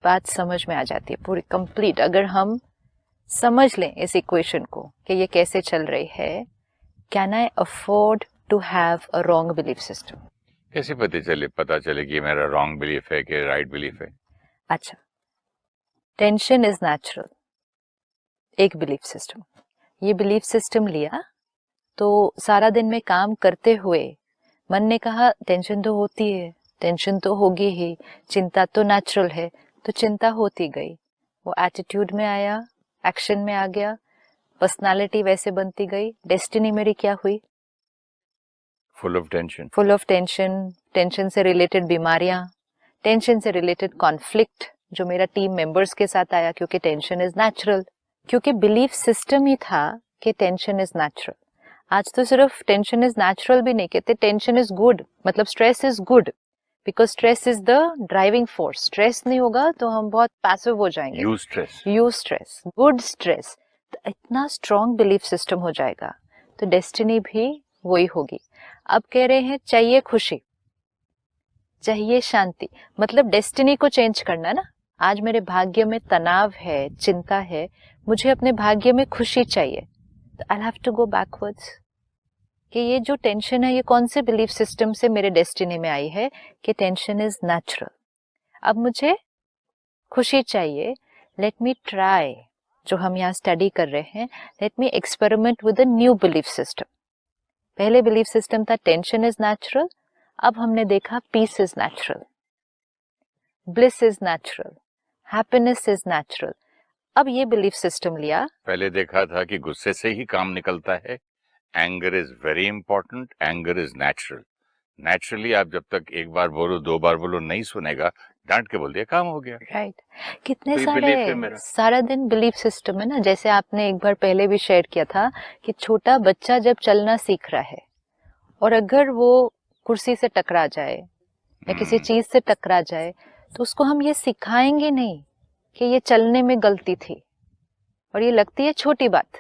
बात समझ में आ जाती है पूरी कंप्लीट। अगर हम समझ लें इस इक्वेशन को कि ये कैसे चल रही है, can I afford to have a wrong belief system? कैसे पता चले कि मेरा रॉन्ग बिलीफ है कि राइट बिलीफ है? अच्छा, टेंशन इज नेचुरल, एक बिलीफ सिस्टम। ये बिलीफ सिस्टम लिया तो सारा दिन में काम करते हुए मन ने कहा टेंशन तो होती है, टेंशन तो होगी ही, चिंता तो नेचुरल है, तो चिंता होती गई। वो एटीट्यूड में आया, एक्शन में आ गया, पर्सनालिटी वैसे बनती गई। डेस्टिनी मेरी क्या हुई? Full of tension. Full of tension, tension से रिलेटेड बीमारियां, टेंशन से रिलेटेड कॉन्फ्लिक्ट जो मेरा टीम मेंबर्स के साथ आया, क्योंकि टेंशन इज नेचुरल, क्योंकि बिलीफ सिस्टम ही था कि टेंशन इज नेचुरल। आज तो सिर्फ टेंशन इज नेचुरल भी नहीं कहते, टेंशन इज गुड, मतलब stress is good, because stress is the driving force. Stress नहीं होगा तो हम बहुत पैसिव हो जाएंगे। यूज स्ट्रेस, गुड स्ट्रेस, तो इतना स्ट्रॉन्ग बिलीफ सिस्टम हो जाएगा, तो डेस्टिनी भी वही होगी। अब कह रहे हैं चाहिए खुशी, चाहिए शांति, मतलब डेस्टिनी को चेंज करना ना। आज मेरे भाग्य में तनाव है, चिंता है, मुझे अपने भाग्य में खुशी चाहिए, तो I have to go backwards कि ये जो टेंशन है ये कौन से बिलीफ सिस्टम से मेरे डेस्टिनी में आई है कि टेंशन इज नेचुरल। अब मुझे खुशी चाहिए, लेट मी ट्राई, जो हम यहाँ स्टडी कर रहे हैं, let me experiment with a new belief system. पहले बिलीफ सिस्टम था टेंशन इज नेचुरल, अब हमने देखा peace is natural, bliss is natural, happiness is natural. अब ये बिलीफ सिस्टम लिया। पहले देखा था कि गुस्से से ही काम निकलता है, anger is very important, anger is natural. Naturally आप जब तक एक बार बोलो, दो बार बोलो, नहीं सुनेगा, डांट के बोल दिया, काम हो गया। राइट कितने तो सारे सारा दिन बिलीफ सिस्टम है ना। जैसे आपने एक बार पहले भी शेयर किया था कि छोटा बच्चा जब चलना सीख रहा है और अगर वो कुर्सी से टकरा जाए या किसी चीज से टकरा जाए, तो उसको हम ये सिखाएंगे नहीं कि ये चलने में गलती थी, और ये लगती है छोटी बात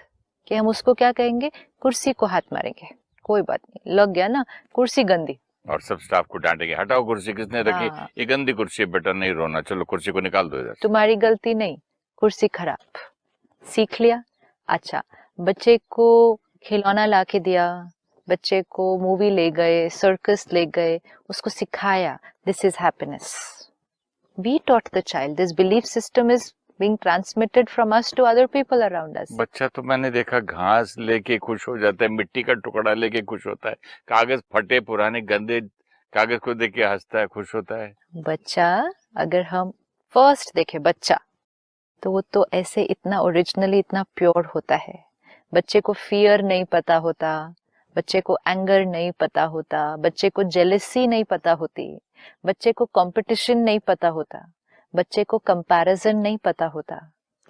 कि हम उसको क्या कहेंगे, कुर्सी को हाथ मारेंगे, कोई बात नहीं, लग गया ना, कुर्सी गंदी, और सब स्टाफ को डांटेंगे, हटाओ कुर्सी, किसने रखी? हाँ, ये गंदी कुर्सी है बेटा, नहीं रोना, चलो कुर्सी को निकाल दो इधर। तुम्हारी गलती नहीं, कुर्सी खराब। सीख लिया। अच्छा, बच्चे को खिलौना ला के दिया, बच्चे को मूवी ले गए, सर्कस ले गए, उसको सिखाया this is happiness. We taught the child, this belief system is being transmitted from us to other people around us. बच्चा तो मैंने देखा घास लेके खुश हो जाता है, मिट्टी का टुकड़ा लेके खुश होता है, कागज फटे पुराने गंदे कागज को देख के हंसता है, खुश होता है। बच्चा, अगर हम फर्स्ट देखे बच्चा, तो वो तो ऐसे इतना ओरिजिनली इतना प्योर होता है। बच्चे को फियर नहीं पता होता, बच्चे को एंगर नहीं पता होता, बच्चे को जेलसी नहीं पता होती, बच्चे को कंपटीशन नहीं पता होता, बच्चे को कंपैरिजन नहीं पता होता।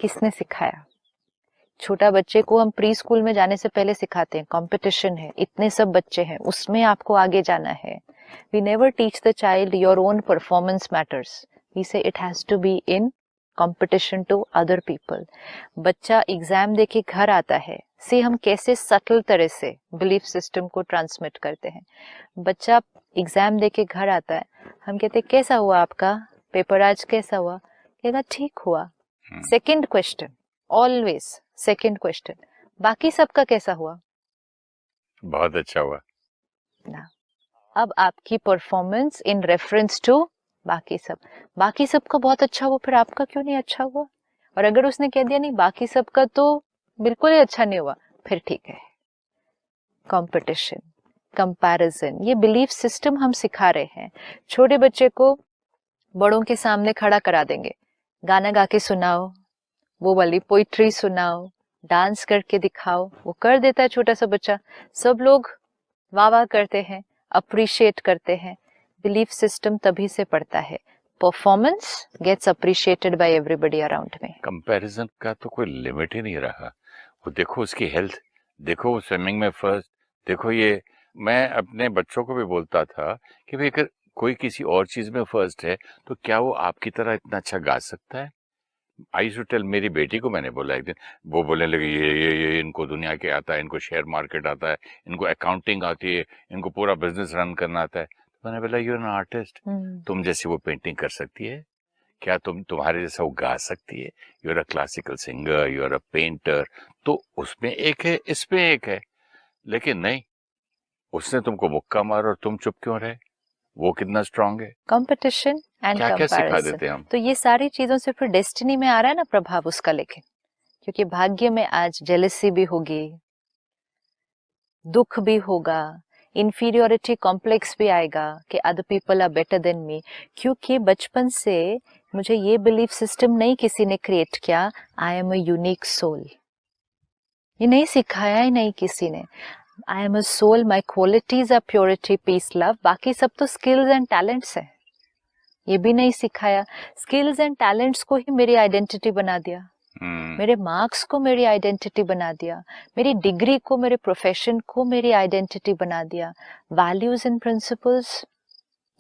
किसने सिखाया? छोटा बच्चे को हम प्री स्कूल में जाने से पहले सिखाते हैं कंपटीशन है, इतने सब बच्चे हैं, उसमें आपको आगे जाना है। We never teach the child your own performance matters, we say it has to be in competition to other people. बच्चा एग्जाम देके घर आता है, से हम कैसे सटल तरह से बिलीफ सिस्टम को ट्रांसमिट करते हैं। बच्चा एग्जाम देके घर आता है, हम कहते हैं कैसा हुआ आपका पेपर, आज कैसा हुआ? कहेगा ठीक हुआ। Second question, always second question, बाकी सबका कैसा हुआ? बहुत अच्छा हुआ ना। अब आपकी परफॉर्मेंस इन रेफरेंस टू बाकी सबका बहुत अच्छा हुआ, फिर आपका क्यों नहीं अच्छा हुआ? और अगर उसने कह दिया नहीं बाकी सबका तो बिल्कुल ही अच्छा नहीं हुआ, फिर ठीक है। कंपटीशन, कंपैरिजन, ये बिलीफ सिस्टम हम सिखा रहे हैं। छोटे बच्चे को बड़ों के सामने खड़ा करा देंगे, गाना गा के सुनाओ, वो वाली पोइट्री सुनाओ, डांस करके दिखाओ, वो कर देता है छोटा सा बच्चा, सब लोग वाह वाह करते हैं, अप्रिशिएट करते हैं। बिलीफ सिस्टम तभी से पड़ता है, performance gets appreciated by everybody around में। कंपैरिजन का तो कोई लिमिट ही नहीं रहा। वो देखो उसकी हेल्थ, देखो वो स्विमिंग में फर्स्ट, देखो ये, मैं अपने बच्चों को भी बोलता था कि भाई अगर कोई किसी और चीज में फर्स्ट है तो क्या वो आपकी तरह इतना अच्छा गा सकता है? आई शू टेल, मेरी बेटी को मैंने बोला एक दिन, वो बोलने लगी ये इनको दुनिया के आता है, इनको शेयर मार्केट आता है, इनको अकाउंटिंग आती है, इनको पूरा बिजनेस रन करना आता है। तो मैंने बोला यू एन आर्टिस्ट, तुम जैसी वो पेंटिंग कर सकती है क्या तुम्हारे जैसा वो गा सकती है? You are a classical singer, you are a painter, तो उसमें एक है, इसमें एक है। लेकिन नहीं, उसने तुमको मुक्का मारा और तुम चुप क्यों रहे? वो कितना स्ट्रांग है। कंपटीशन एंड क्या क्या सिखा कंपैरिजन। देते हैं हम। तो ये सारी चीजों से फिर डेस्टिनी में आ रहा है ना प्रभाव उसका, लेकिन क्योंकि भाग्य में आज जेलसी भी होगी, दुख भी होगा, इंफीरियोरिटी कॉम्प्लेक्स भी आएगा कि other people are better than me, क्योंकि बचपन से मुझे ये बिलीफ सिस्टम नहीं किसी ने क्रिएट किया, I am a unique soul. ये नहीं सिखाया ही नहीं किसी ने। I am a soul, my qualities are purity, peace, love. बाकी सब तो स्किल्स एंड टैलेंट्स है, ये भी नहीं सिखाया। स्किल्स एंड टैलेंट्स को ही मेरी आइडेंटिटी बना दिया, मेरे मार्क्स को मेरी आइडेंटिटी बना दिया, मेरी डिग्री को, मेरे प्रोफेशन को मेरी आइडेंटिटी बना दिया। वैल्यूज एंड प्रिंसिपल्स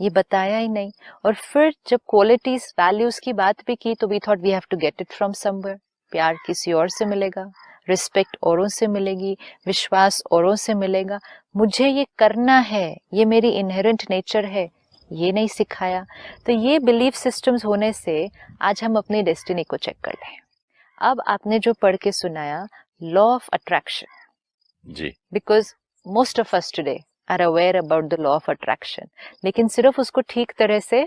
ये बताया ही नहीं। और फिर जब क्वालिटीज वैल्यूज की बात भी की तो we thought we have to get it from somewhere. प्यार किसी और से मिलेगा, रिस्पेक्ट औरों से मिलेगी, विश्वास औरों से मिलेगा, मुझे ये करना है, ये मेरी इनहेरेंट नेचर है, ये नहीं सिखाया। तो ये बिलीफ सिस्टम्स होने से आज हम अपनी डेस्टिनी को चेक कर लें। अब आपने जो पढ़ के सुनाया, लॉ ऑफ अट्रैक्शन जी, because most of us today are aware about the law of attraction, लेकिन सिर्फ उसको ठीक तरह से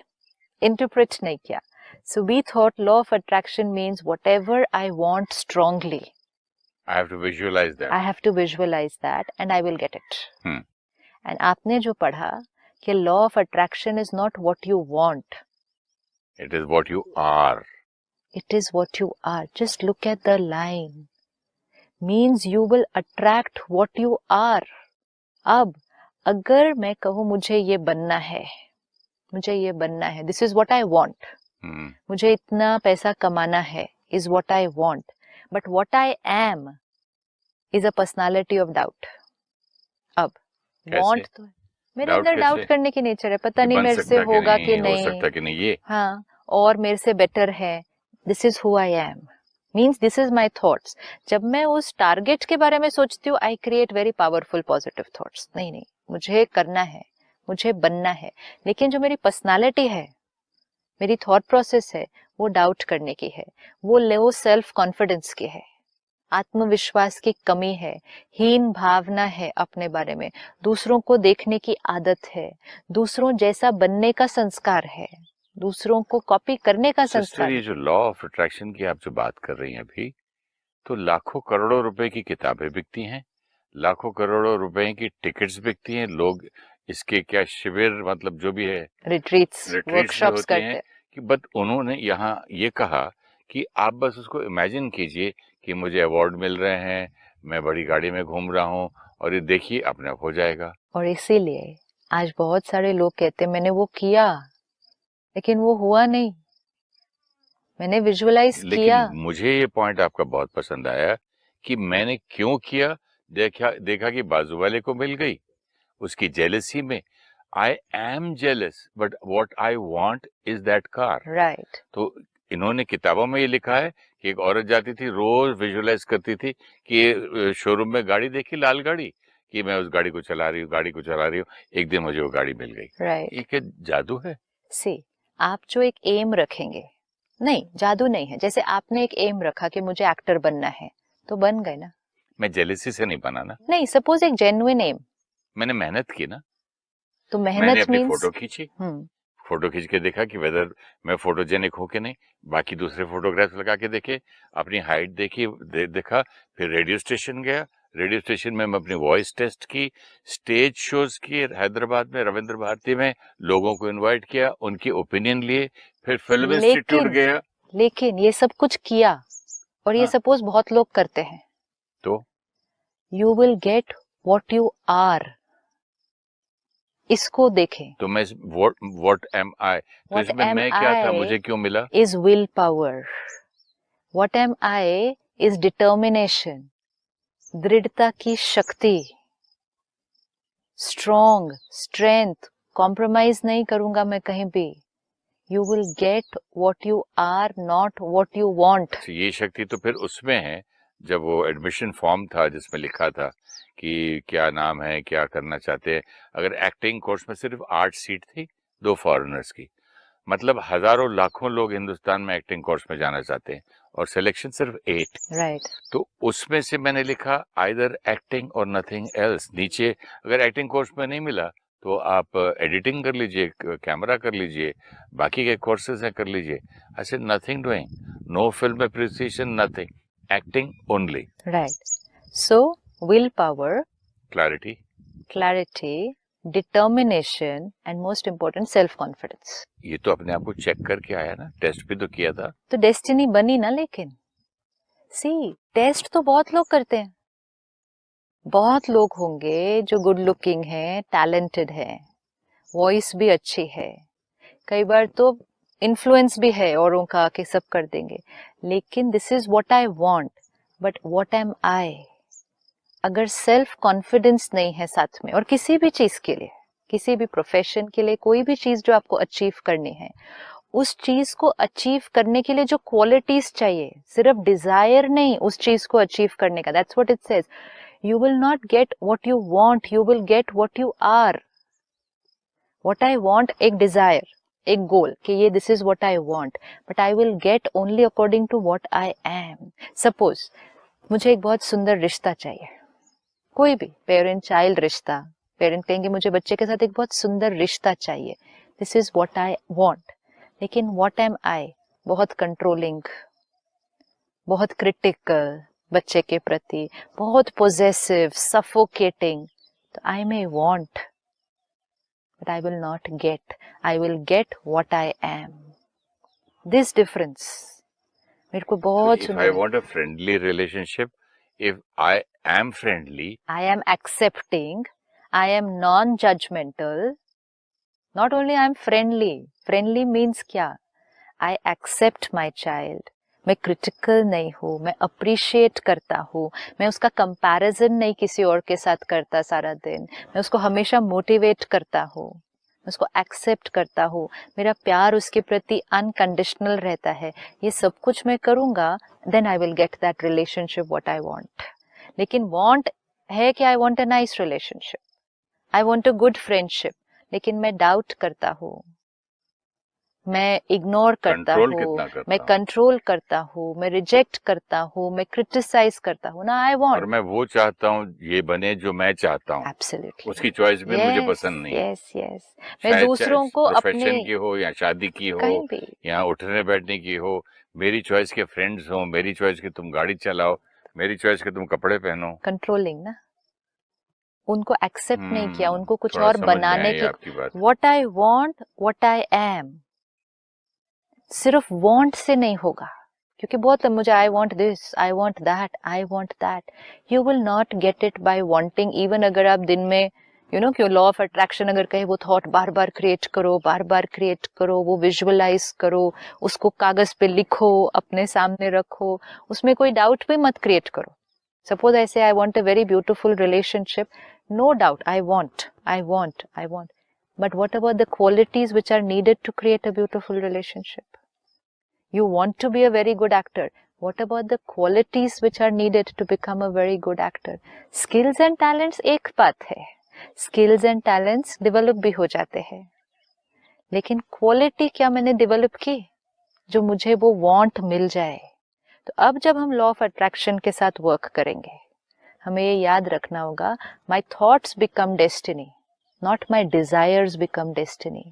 इंटरप्रेट नहीं किया। So we thought law of attraction means whatever I want strongly, I have to visualise that, I have to visualise that and I will get it. And आपने जो पढ़ा कि law of attraction is not what you want, it is what you are, it is what you are. Just look at the line. Means you will attract what you are. अब अगर मैं कहूँ मुझे ये बनना है, मुझे ये बनना है, this is what I want. मुझे इतना पैसा कमाना है, is what I want. But what I am is a personality of doubt. अब want तो मेरे अंदर डाउट करने की नेचर है, पता नहीं मेरे से होगा कि नहीं, हो सकता कि नहीं ये, हाँ, और मेरे से बेटर है। This is who I am, means this is my thoughts. जब मैं उस टारगेट के बारे में सोचती हूँ, I create very powerful positive thoughts. नहीं नहीं, मुझे करना है, मुझे बनना है। लेकिन जो मेरी पर्सनालिटी है, मेरी थॉट प्रोसेस है, वो डाउट करने की है, वो लो सेल्फ कॉन्फिडेंस की है, आत्मविश्वास की कमी है, हीन भावना है अपने बारे में, दूसरों को देखने की आदत है, दूसरों जैसा बनने का संस्कार है, दूसरों को कॉपी करने का संस्कार। ये जो लॉ ऑफ अट्रैक्शन की आप जो बात कर रही हैं अभी, तो लाखों करोड़ों रुपए की किताबें बिकती हैं, लाखों करोड़ों रुपए की टिकट्स बिकती हैं, लोग इसके क्या शिविर, मतलब जो भी है, रिट्रीट्स वर्कशॉप्स करते हैं कि बट उन्होंने यहाँ ये कहा कि आप बस उसको इमेजिन कीजिए कि मुझे अवार्ड मिल रहे हैं, मैं बड़ी गाड़ी में घूम रहा हूँ, और ये देखिए अपने आप हो जाएगा। और इसीलिए आज बहुत सारे लोग कहते हैं मैंने वो किया लेकिन वो हुआ नहीं, मैंने विजुअलाइज किया। मुझे ये पॉइंट आपका बहुत पसंद आया कि मैंने क्यों किया, देखा कि बाजू वाले को मिल गई, उसकी जेलसी में I am jealous, but what I want is that car. Right. तो इन्होंने किताबों में ये लिखा है कि एक औरत जाती थी, रोज विजुअलाइज करती थी कि शोरूम में गाड़ी देखी, लाल गाड़ी, कि मैं उस गाड़ी को चला रही हूँ, गाड़ी को चला रही हूँ, एक दिन मुझे वो गाड़ी मिल गई। राइट। ये क्या जादू है? सी, आप जो एक एम रखेंगे, नहीं जादू नहीं है, जैसे आपने एक एम रखा कि मुझे एक्टर बनना है, तो बन गए ना। मैं जेलसी से नहीं बना ना। नहीं, सपोज एक जेन्युइन एम, मैंने मेहनत की ना, तो मैंने मेहनत अपनी मींस फोटो खींची, फोटो खींच के देखा कि वेदर मैं फोटोजेनिक हूं कि नहीं, बाकी दूसरे फोटोग्राफ्स लगा के देखे, अपनी हाइट देखी, देखा, फिर रेडियो स्टेशन गया, रेडियो स्टेशन में मैं अपनी वॉइस टेस्ट की, स्टेज शोज किए हैदराबाद में, रविंद्र भारती में, लोगों को इनवाइट किया, उनकी ओपिनियन लिए, फिर फिल्म इंस्टीट्यूट गया। लेकिन ये सब कुछ किया और ये सपोज बहुत लोग करते हैं, तो you will get what you are. इसको देखें, तो मैं व्हाट एम आई, तो इसमें मैं क्या था, मुझे क्यों मिला? Is will power. What am I is determination, दृढ़ता की शक्ति, स्ट्रॉन्ग, स्ट्रेंथ, कॉम्प्रोमाइज नहीं करूंगा मैं कहीं भी। You will get what you are, not what you want. ये शक्ति तो फिर उसमें है, जब वो एडमिशन फॉर्म था जिसमें लिखा था कि क्या नाम है, क्या करना चाहते हैं, अगर एक्टिंग कोर्स में सिर्फ 8 सीट थी, 2 फॉरेनर्स की, मतलब हजारों लाखों लोग हिंदुस्तान में एक्टिंग कोर्स में जाना चाहते हैं और सिलेक्शन सिर्फ 8। राइट। तो उसमें से मैंने लिखा आइदर एक्टिंग और नथिंग एल्स। नीचे अगर एक्टिंग कोर्स में नहीं मिला तो आप एडिटिंग कर लीजिए, कैमरा कर लीजिए, बाकी के कोर्सेज हैं कर लीजिए। I said nothing doing, no film appreciation, nothing, acting only. Right. So will power, clarity, clarity, determination, and most important, self confidence. ये तो अपने आप को चेक करके आया ना, टेस्ट भी तो किया था। तो डेस्टिनी बनी ना। लेकिन सी, टेस्ट तो बहुत लोग करते हैं, बहुत लोग होंगे जो गुड लुकिंग है, टैलेंटेड है, वॉइस भी अच्छी है, कई बार तो इन्फ्लुएंस भी है औरों का कि सब कर देंगे, लेकिन this is what I want, but what am I. अगर सेल्फ कॉन्फिडेंस नहीं है साथ में, और किसी भी चीज के लिए, किसी भी प्रोफेशन के लिए, कोई भी चीज जो आपको अचीव करनी है, उस चीज को अचीव करने के लिए जो क्वालिटीज चाहिए, सिर्फ डिजायर नहीं उस चीज को अचीव करने का, that's what it says. You will not get what you want, you will get what you are. What I want एक डिजायर, एक गोल कि ये this is what I want, but I will get only according to what I am. Suppose मुझे एक बहुत सुंदर रिश्ता चाहिए, कोई भी पेरेंट चाइल्ड रिश्ता, पेरेंट कहेंगे मुझे बच्चे के साथ एक बहुत सुंदर रिश्ता चाहिए, this is what I want. लेकिन व्हाट एम आई, बहुत कंट्रोलिंग, बहुत क्रिटिकल बच्चे के प्रति, बहुत पोजेसिव, सफोकेटिंग, तो I may want but I will not get, I will get what I am. This difference मेरे को बहुत इफ सुंदर। I want a friendly relationship, if I am friendly, I am accepting, I am non-judgmental, not only I am friendly, friendly means क्या, I accept my child, मैं critical नहीं हूँ, मैं appreciate करता हूँ, मैं उसका comparison नहीं किसी और के साथ करता सारा दिन, मैं उसको हमेशा motivate करता हूँ, मैं उसको accept करता हूँ, मेरा प्यार उसके प्रति unconditional रहता है, ये सब कुछ मैं करूँगा, then I will get that relationship what I want। लेकिन want है कि I want a nice relationship, I want a good friendship, लेकिन मैं डाउट करता हूँ, मैं इग्नोर करता कंट्रोल हूँ, कितना करता मैं हूँ, कंट्रोल करता हूँ, मैं रिजेक्ट करता हूँ, मैं क्रिटिसाइज करता हूँ ना। आई और वॉन्ट मैं वो चाहता हूँ ये बने जो मैं चाहता हूँ, एब्सोल्युटली, उसकी चॉइस भी मुझे पसंद नहीं है। यस यस, मैं शायद दूसरों को अपने, प्रोफेशन की हो या शादी की हो कहीं भी या उठने बैठने की हो, मेरी चॉइस के फ्रेंड्स हो, मेरी चॉइस के तुम गाड़ी चलाओ, मेरी चॉइस के तुम कपड़े पहनो। कंट्रोलिंग ना, उनको एक्सेप्ट नहीं किया, उनको कुछ थोड़ा और समझ में बनाने आई की। आपकी बात। What I want, what I M, सिर्फ वांट से नहीं होगा, क्योंकि बहुत मुझे I want this, I want that, I want that, you will not get it by wanting. Even अगर आप दिन में क्यों लॉ ऑफ अट्रैक्शन अगर कहे वो थॉट बार बार क्रिएट करो, बार बार क्रिएट करो, वो विजुअलाइज करो, उसको कागज पे लिखो, अपने सामने रखो, उसमें कोई डाउट भी मत क्रिएट करो। Suppose I say I want a very beautiful relationship, no doubt I want, I want, I want, but what about the qualities which are needed to create a beautiful relationship? You want to be a very good actor. What about the qualities which are needed to become a very good actor? Skills and talents एक बात है, skills and talents develop भी हो जाते हैं, लेकिन quality क्या मैंने develop की जो मुझे वो want मिल जाए? तो अब जब हम law of attraction के साथ work करेंगे, हमें ये याद रखना होगा, my thoughts become destiny, not my desires become destiny.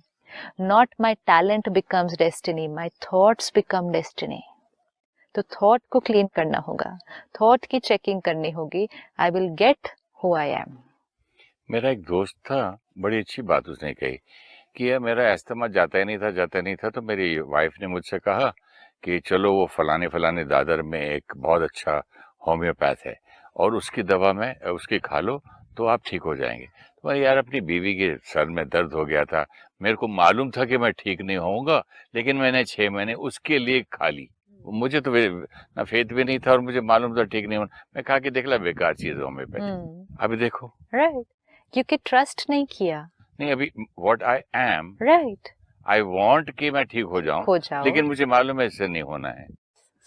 Not my talent becomes destiny, my thoughts become destiny. तो थॉट को क्लीन करना होगा, थॉट की चेकिंग करनी होगी, आई will gate who I am. मेरा एक दोस्त था, बड़ी अच्छी बात उसने कही कि यार मेरा अस्थमा जाता ही नहीं था, तो मेरी वाइफ ने मुझसे कहा कि चलो वो फलाने फलाने दादर में एक बहुत अच्छा होम्योपैथ है और उसकी दवा में उसकी खा लो तो आप ठीक हो जाएंगे। तो मैं यार अपनी बीवी के सर में दर्द हो गया था, मेरे को मालूम था कि मैं ठीक नहीं होऊंगा, लेकिन मैंने 6 महीने उसके लिए खा ली। मुझे तो ना फेथ भी नहीं था और मुझे मालूम था ठीक नहीं होना। मैं कहा कि देख ला बेकार चीज है होम्योपैथी। अभी देखो, राइट, क्योंकि ट्रस्ट नहीं किया। नहीं अभी what I M, right, I want कि मैं ठीक हो जाऊं, लेकिन मुझे मालूम है इससे नहीं होना है,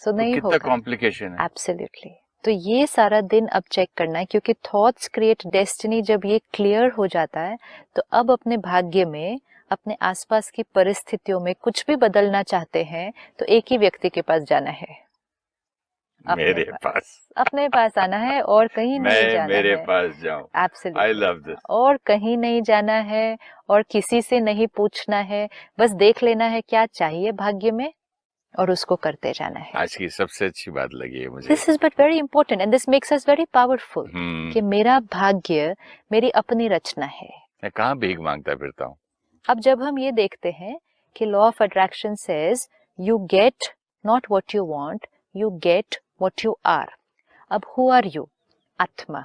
सो तो नहीं कितना होगा। कॉम्प्लिकेशन है। एब्सोल्युटली। तो ये सारा दिन अब चेक करना है, क्योंकि थॉट्स क्रिएट डेस्टिनी जब ये क्लियर हो जाता है, तो अब अपने भाग्य में अपने आसपास की परिस्थितियों में कुछ भी बदलना चाहते हैं तो एक ही व्यक्ति के पास जाना है, मेरे पास अपने पास आना है और कहीं नहीं मैं जाना मेरे है। पास जाऊं। I absolutely. Love this. और कहीं नहीं जाना है और किसी से नहीं पूछना है, बस देख लेना है क्या चाहिए भाग्य में और उसको करते जाना है। आज की सबसे अच्छी बात लगी है मुझे। This is but very important and this makes us very powerful कि मेरा भाग्य मेरी अपनी रचना है। मैं कहाँ भीख मांगता फिरता हूँ। अब जब हम ये देखते हैं कि law of attraction says you get not what you want, you get what you are. अब हु आर यू? आत्मा।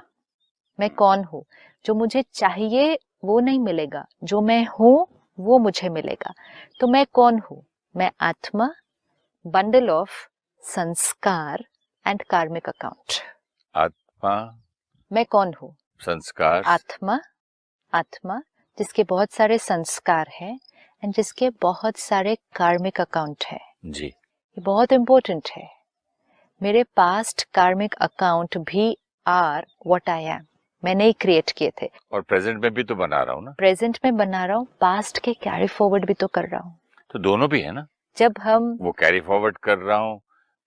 मैं कौन हूँ? जो मुझे चाहिए वो नहीं मिलेगा, जो मैं हूँ वो मुझे मिलेगा। तो मैं कौन हूँ? मैं आत्मा, बंडल ऑफ संस्कार एंड कार्मिक अकाउंट। आत्मा, मैं कौन हूँ? संस्कार, आत्मा, आत्मा जिसके बहुत सारे संस्कार हैं एंड जिसके बहुत सारे कार्मिक अकाउंट हैं। जी। ये बहुत इंपॉर्टेंट है। मेरे पास्ट कार्मिक अकाउंट भी आर व्हाट आई एम, मैंने ही क्रिएट किए थे। और प्रेजेंट में भी तो बना रहा हूँ ना। प्रेजेंट में बना रहा हूँ, पास्ट के कैरी फॉरवर्ड भी तो कर रहा हूँ। तो दोनों भी है ना। जब हम वो कैरी फॉरवर्ड कर रहा हूँ,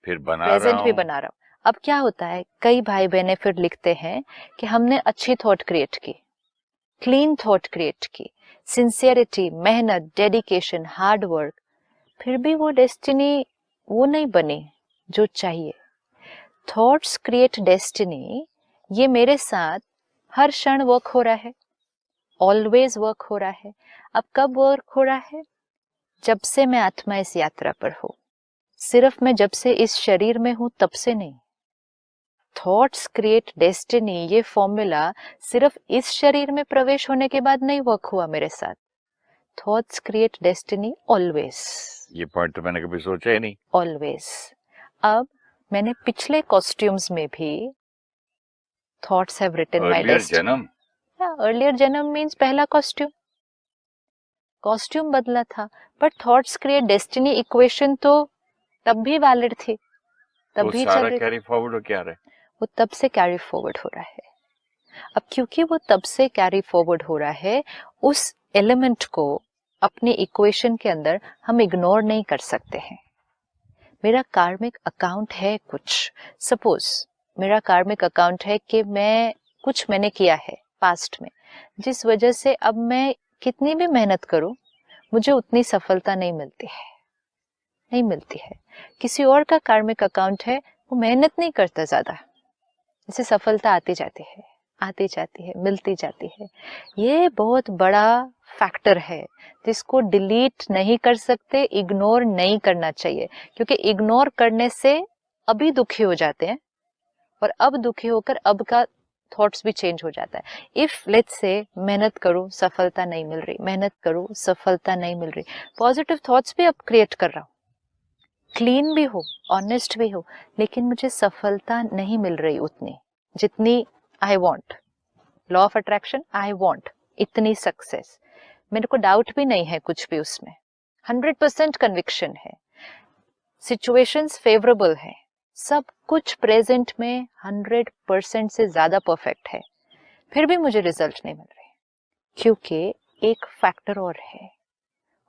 फिर बना रहा प्रेजेंट भी हूँ। बना रहा हूँ। अब क्या होता है, कई भाई बहनें फिर लिखते हैं कि हमने अच्छी थॉट क्रिएट की, क्लीन थॉट क्रिएट की, सिंसियरिटी, मेहनत, डेडिकेशन, हार्ड वर्क, फिर भी वो डेस्टिनी वो नहीं बनी जो चाहिए। थॉट्स क्रिएट डेस्टिनी, ये मेरे साथ हर क्षण वर्क हो रहा है, ऑलवेज वर्क हो रहा है। अब कब वर्क हो रहा है? जब से मैं आत्मा इस यात्रा पर हूं। सिर्फ मैं जब से इस शरीर में हूं तब से नहीं। थॉट्स क्रिएट डेस्टिनी, ये फॉर्मूला सिर्फ इस शरीर में प्रवेश होने के बाद नहीं वर्क हुआ मेरे साथ। Thoughts create destiny always. ये पॉइंट तो मैंने कभी सोचा ही नहीं। ऑलवेज। अब मैंने पिछले कॉस्ट्यूम्स में भी thoughts have written my earlier destiny. जन्म। अर्लियर जन्म मीन्स पहला कॉस्ट्यूम, कॉस्ट्यूम बदला था, but thoughts create destiny equation तो तब भी वैलिड थी, तब भी चल रही। कैरी फॉरवर्ड हो क्या रहा है? वो तब से कैरी फॉरवर्ड हो रहा है। अब क्योंकि वो तब से कैरी फॉरवर्ड हो रहा है, उस एलिमेंट को अपने इक्वेशन के अंदर हम इग्नोर नहीं कर सकते हैं। मेरा कार्मिक अकाउंट है कुछ, सपोज मेरा कार्मिक अकाउंट है कि मैंने किया है पास्ट में, जिस वजह से अब मैं कितनी भी मेहनत करूं मुझे उतनी सफलता नहीं मिलती है, नहीं मिलती है। किसी और का कार्मिक अकाउंट है, वो मेहनत नहीं करता ज्यादा, इसे सफलता आती जाती है, आती जाती है, मिलती जाती है। ये बहुत बड़ा फैक्टर है जिसको डिलीट नहीं कर सकते, इग्नोर नहीं करना चाहिए, क्योंकि इग्नोर करने से अभी दुखी हो जाते हैं और अब दुखी होकर अब का थॉट्स भी चेंज हो जाता है। इफ लेट्स से मेहनत करो सफलता नहीं मिल रही, मेहनत करो सफलता नहीं मिल रही, पॉजिटिव थॉट्स भी अब क्रिएट कर रहा हूं, क्लीन भी हो, ऑनेस्ट भी हो, लेकिन मुझे सफलता नहीं मिल रही उतनी जितनी I want. Law of attraction, I want इतनी सक्सेस, मेरे को डाउट भी नहीं है कुछ भी उसमें, 100% कन्विक्शन है, सिचुएशंस फेवरेबल है, सब कुछ प्रेजेंट में 100% से ज्यादा परफेक्ट है, फिर भी मुझे रिजल्ट नहीं मिल रहे, क्योंकि एक फैक्टर और है,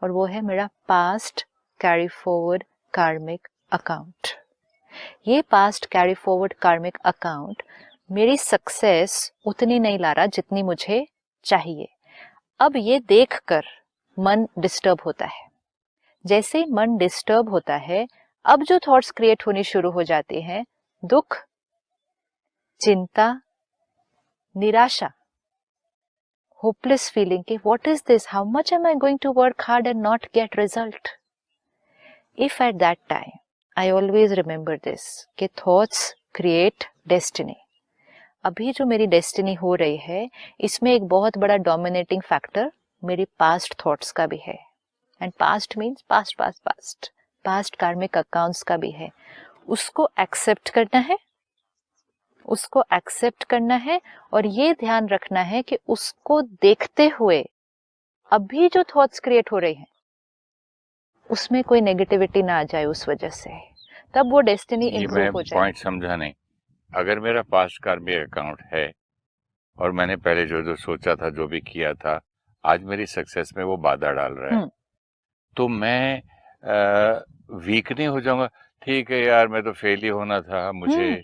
और वो है मेरा past carry forward karmic account. ये past carry forward karmic account मेरी सक्सेस उतनी नहीं ला रहा जितनी मुझे चाहिए। अब ये देखकर मन डिस्टर्ब होता है। जैसे ही मन डिस्टर्ब होता है, अब जो थॉट्स क्रिएट होनी शुरू हो जाती हैं, दुख, चिंता, निराशा, होपलेस फीलिंग कि what is this, how much am I going to work hard and not get result. If at that time I always remember this कि थॉट्स क्रिएट डेस्टिनी। अभी जो मेरी डेस्टिनी हो रही है, इसमें एक बहुत बड़ा डोमिनेटिंग फैक्टर मेरी पास्ट थॉट्स का भी है, and past means past past past past कार्मिक अकाउंट्स का भी है। उसको एक्सेप्ट करना है, उसको एक्सेप्ट करना है, और ये ध्यान रखना है कि उसको देखते हुए अभी जो थॉट्स क्रिएट हो रही हैं उसमें कोई नेगेटिविटी ना आ जाए उस वजह से, तब वो डेस्टिनी इंप्रूव हो जाए। पॉइंट समझा नहीं। अगर मेरा पास्ट कार्मिक अकाउंट है और मैंने पहले जो जो सोचा था, जो भी किया था, आज मेरी सक्सेस में वो बाधा डाल रहा है, तो मैं वीक नहीं हो जाऊंगा, ठीक है यार मैं तो फेल ही होना था मुझे,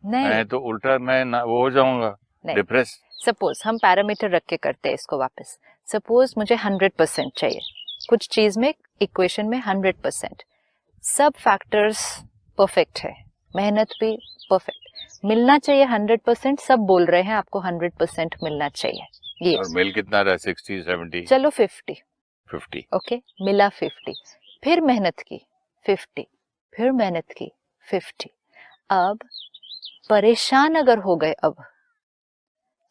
मैं तो उल्टा मैं ना वो हो जाऊंगा डिप्रेस। सपोज हम पैरामीटर रख के करते हैं इसको वापस, सपोज मुझे 100% चाहिए कुछ चीज में, इक्वेशन में 100%, सब फैक्टर्स परफेक्ट है, मेहनत भी परफेक्ट, मिलना चाहिए 100%, सब बोल रहे हैं आपको 100% मिलना चाहिए, ये और मिल कितना रहा है? 60 70? चलो 50 ओके, मिला 50, फिर मेहनत की 50, फिर मेहनत की 50, अब परेशान अगर हो गए, अब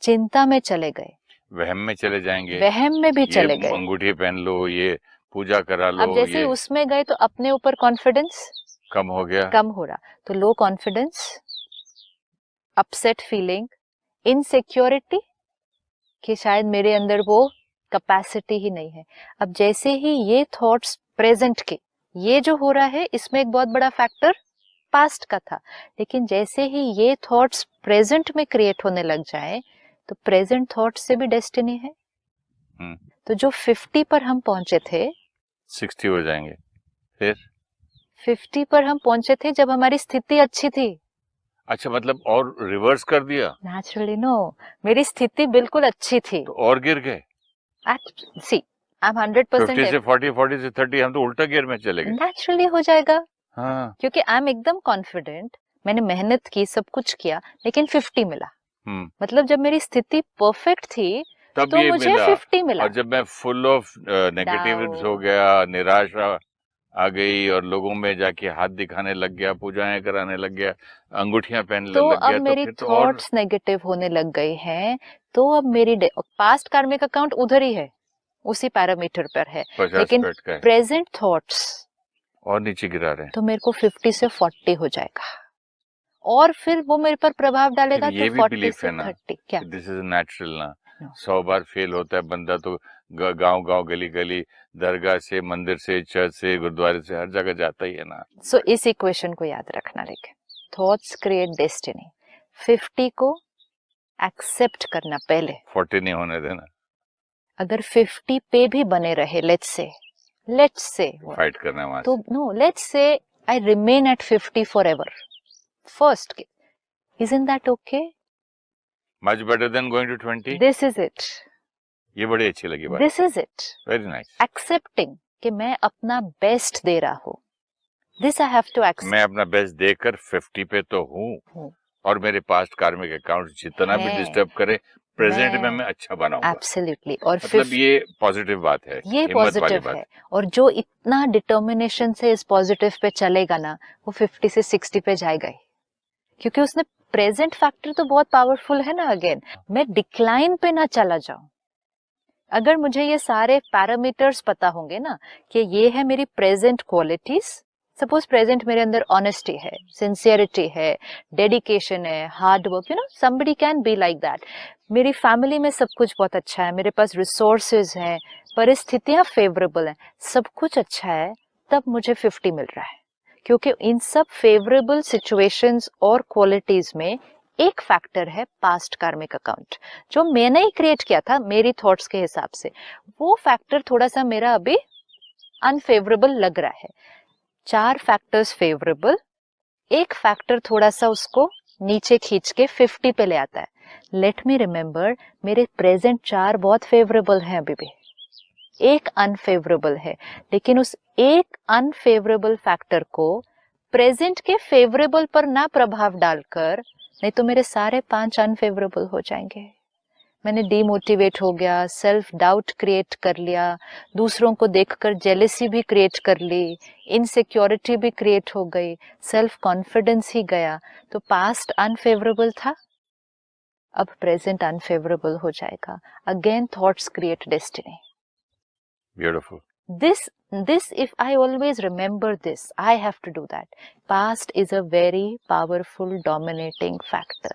चिंता में चले गए, वहम में चले जाएंगे, वहम में भी चले गए, अंगूठी पहन लो, ये पूजा करा लो, अब जैसे उसमें गए तो अपने ऊपर कॉन्फिडेंस कम हो गया, कम हो रहा, तो low confidence, upset feeling, insecurity कि शायद मेरे अंदर वो कैपेसिटी ही नहीं है। अब जैसे ही ये थॉट्स प्रेजेंट के, ये जो हो रहा है इसमें एक बहुत बड़ा फैक्टर पास्ट का था, लेकिन जैसे ही ये थॉट्स प्रेजेंट में क्रिएट होने लग जाए तो प्रेजेंट थॉट्स से भी डेस्टिनी है। तो जो 50 पर हम पहुंचे थे 60 हो जाएंगे, फिर 50 पर हम पहुंचे थे जब हमारी स्थिति अच्छी थी। अच्छा, मतलब और रिवर्स कर दिया? नेचुरली नो, मेरी स्थिति बिल्कुल अच्छी थी तो और गिर गए। सी आई एम 100% 50 से 40, 40 से 30, हम तो उल्टा गियर में चले गए। नेचुरली हो जाएगा, हाँ, क्योंकि आई एम एकदम कॉन्फिडेंट, मैंने मेहनत की, सब कुछ किया, लेकिन 50 मिला। मतलब जब मेरी स्थिति परफेक्ट थी तब तो मुझे 50 मिला। और जब मैं फुल ऑफ नेगेटिव हो गया, निराशा आ गई और लोगों में जाके हाथ दिखाने लग गया, पूजाएं कराने लग गया, अंगूठियां पहनने तो लग गया, अब मेरी तो थॉट्स नेगेटिव होने लग गए हैं, तो अब मेरी पास्ट कार्मिक अकाउंट उधर ही है, उसी पैरामीटर पर है, लेकिन प्रेजेंट थॉट्स और नीचे गिरा रहे हैं, तो मेरे को 50 से 40 हो जाएगा, और फिर वो मेरे पर प्रभाव डालेगा ये तो भी 40 से 30। क्या दिस इज नेचुरल ना? 100 बार फेल होता है बंदा तो गांव गांव गली गली, दरगाह से, मंदिर से, चर्च से, गुरुद्वारे से, हर जगह जाता ही है ना। सो इस इक्वेशन को याद रखना, लेकिन थॉट्स क्रिएट डेस्टिनी, 50 को एक्सेप्ट करना पहले, 40 नहीं होने देना। अगर 50 पे भी बने रहे, लेट्स से फाइट करना वहां तो no, let's say I remain at 50 forever, first के, isn't that okay? Much better than going to 20? This is it. ये बड़ी अच्छी लगी बात। This is it. Very nice. Accepting कि मैं अपना बेस्ट दे रहा हूँ। This I have to accept. मैं अपना बेस्ट देकर 50 पे तो हूँ, और मेरे पास्ट कार्मिक अकाउंट जितना भी डिस्टर्ब करे, प्रेजेंट में मैं अच्छा बनाऊंगा। Absolutely. और मतलब ये पॉजिटिव बात है, ये पॉजिटिव है, और जो इतना डिटर्मिनेशन से इस पॉजिटिव पे चलेगा ना, वो 50 से 60 पे जाएगा ही, क्योंकि उसने प्रेजेंट फैक्टर तो बहुत पावरफुल है ना। अगेन मैं डिक्लाइन पे ना चला जाऊं, अगर मुझे ये सारे पैरामीटर्स पता होंगे ना कि ये है मेरी प्रेजेंट क्वालिटीज, सपोज प्रेजेंट मेरे अंदर ऑनेस्टी है, सिंसियरिटी है, डेडिकेशन है, hard work, somebody can be like that, मेरी फैमिली में सब कुछ बहुत अच्छा है, मेरे पास रिसोर्सेज हैं, परिस्थितियां फेवरेबल हैं, सब कुछ अच्छा है, तब मुझे 50 मिल रहा है, क्योंकि इन सब फेवरेबल सिचुएशंस और क्वालिटीज में एक फैक्टर है पास्ट कार्मिक अकाउंट, जो मैंने ही क्रिएट किया था मेरी थॉट्स के हिसाब से, वो फैक्टर थोड़ा सा मेरा अभी अनफेवरेबल लग रहा है। 4 फैक्टर्स फेवरेबल, एक फैक्टर थोड़ा सा उसको नीचे खींच के 50 पे ले आता है। लेट मी रिमेम्बर, मेरे प्रेजेंट 4 बहुत फेवरेबल हैं, अभी भी एक अनफेवरेबल है, लेकिन उस एक अनफेवरेबल फैक्टर को प्रेजेंट के फेवरेबल पर ना प्रभाव डालकर, नहीं तो मेरे सारे 5 अनफेवरेबल हो जाएंगे। मैंने डीमोटिवेट हो गया, सेल्फ डाउट क्रिएट कर लिया, दूसरों को देखकर जेलेसी भी क्रिएट कर ली, इनसिक्योरिटी भी क्रिएट हो गई, सेल्फ कॉन्फिडेंस ही गया, तो पास्ट अनफेवरेबल था, अब प्रेजेंट अनफेवरेबल हो जाएगा। Again thoughts create destiny. Beautiful. This if I always remember this, I have to do that. Past is a very powerful dominating factor.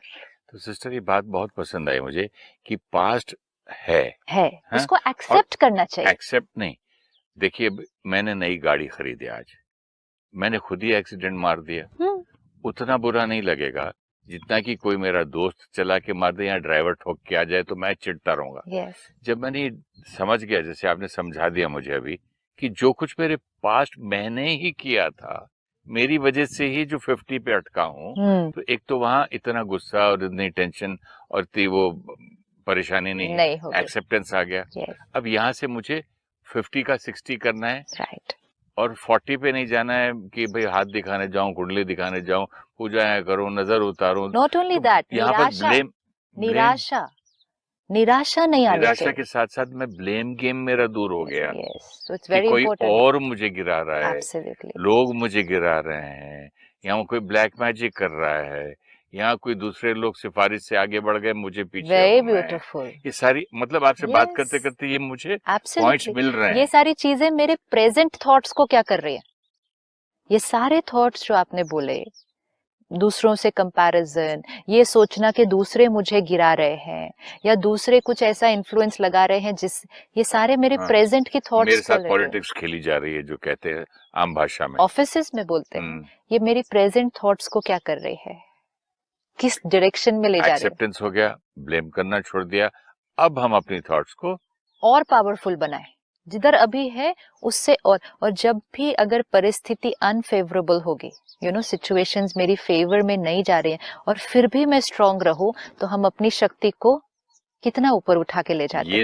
तो सिस्टर ये बात बहुत पसंद आई मुझे कि पास्ट है उसको एक्सेप्ट करना चाहिए। एक्सेप्ट नहीं, देखिए मैंने नई गाड़ी खरीदी, आज मैंने खुद ही एक्सीडेंट मार दिया, उतना बुरा नहीं लगेगा जितना कि कोई मेरा दोस्त चला के मार दे या ड्राइवर ठोक के आ जाए तो मैं चिढ़ता रहूंगा। यस, जब मैंने ये समझ गया, जैसे आपने समझा दिया मुझे अभी, कि जो कुछ मेरे पास्ट मैंने ही किया था, मेरी वजह से ही जो 50 पे अटका हूँ, तो एक तो वहां इतना गुस्सा और इतनी टेंशन और इतनी वो परेशानी नहीं, नहीं होगी। एक्सेप्टेंस आ गया। यस, अब यहाँ से मुझे 50 का 60 करना है राइट। और 40 पे नहीं जाना है कि भाई हाथ दिखाने जाऊं, कुंडली दिखाने जाऊं, पूजा करूं, नजर उतारूं। नॉट ओनली तो दैट, यहाँ पर ब्लेम निराशा निराशा नहीं आनी निराशा चाहिए। के साथ साथ मैं ब्लेम गेम मेरा दूर हो गया यस, सो इट्स कि वेरी कोई इंपॉर्टेंट। और मुझे गिरा रहा है, एब्सोल्युटली। लोग मुझे गिरा रहे हैं, यहाँ कोई ब्लैक मैजिक कर रहा है, यहाँ कोई दूसरे लोग सिफारिश से आगे बढ़ गए, मुझे पीछे वेरी हूं मैं। ब्यूटीफुल। ये सारी, मतलब आपसे बात Yes, करते करते ये मुझे पॉइंट्स एब्सोल्युटली। मिल रहे ये हैं। सारी चीजें मेरे प्रेजेंट थॉट्स को क्या कर रही है? ये सारे थॉट्स जो आपने बोले, दूसरों से कंपैरिजन, ये सोचना कि दूसरे मुझे गिरा रहे हैं या दूसरे कुछ ऐसा इन्फ्लुएंस लगा रहे हैं जिस, ये सारे मेरे हाँ, प्रेजेंट की थॉट्स मेरे को साथ लेकर पॉलिटिक्स खेली जा रही है, जो कहते हैं आम भाषा में। ऑफिसेस में बोलते हैं, ये मेरी प्रेजेंट थॉट्स को क्या कर रही है, किस डायरेक्शन में ले जा रही है। एक्सेप्टेंस हो गया, ब्लेम करना छोड़ दिया, अब हम अपनी थॉट्स को और पावरफुल बनाए, जिधर अभी है उससे और जब भी अगर परिस्थिति अनफेवरेबल होगी, सिचुएशंस मेरी फेवर में नहीं जा रही हैं और फिर भी मैं स्ट्रांग रहूं, तो हम अपनी शक्ति को कितना ऊपर उठा के ले जाते हैं।